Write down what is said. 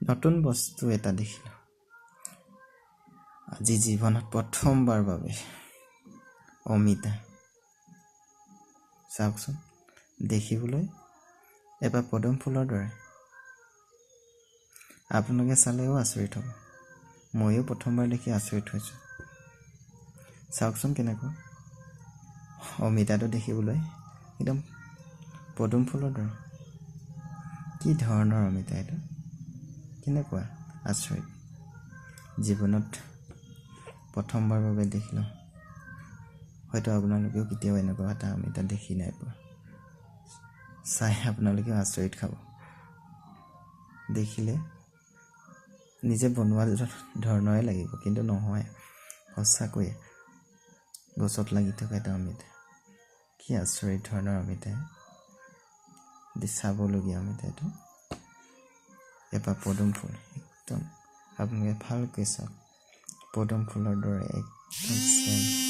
নতুন বস্তু এটা দেখিলোঁ আজি জীৱনত প্ৰথমবাৰ বাবে অমিতা চাওকচোন দেখিবলৈ এপাহ পদুম ফুলৰ দৰে আপোনালোকে চালেও আচৰিত হ'ব ময়ো প্ৰথমবাৰ দেখি আচৰিত হৈছোঁ চাওকচোন কেনেকুৱা অমিতাটো দেখিবলৈ একদম পদুম ফুলৰ দৰে কি ধৰণৰ অমিতা এইটো কেনেকুৱা আচৰিত জীৱনত প্ৰথমবাৰ বাবে দেখিলোঁ হয়তো আপোনালোকেও কেতিয়াও এনেকুৱা এটা অমিতা দেখি নাই পোৱা চাই আপোনালোকেও আচৰিত খাব দেখিলে নিজে বনোৱা ধৰণৰে লাগিব কিন্তু নহয় হোসাkoiye গছত লাগি থকা এটা অমিতা কি আচৰিত ধৰণৰ অমিতা চাবলগীয়া অমিতা এইটো এপাহ পদুম ফুল একদম আপোনালোকে ভালকৈ চাওক পদুম ফুলৰ দৰে একদম চেম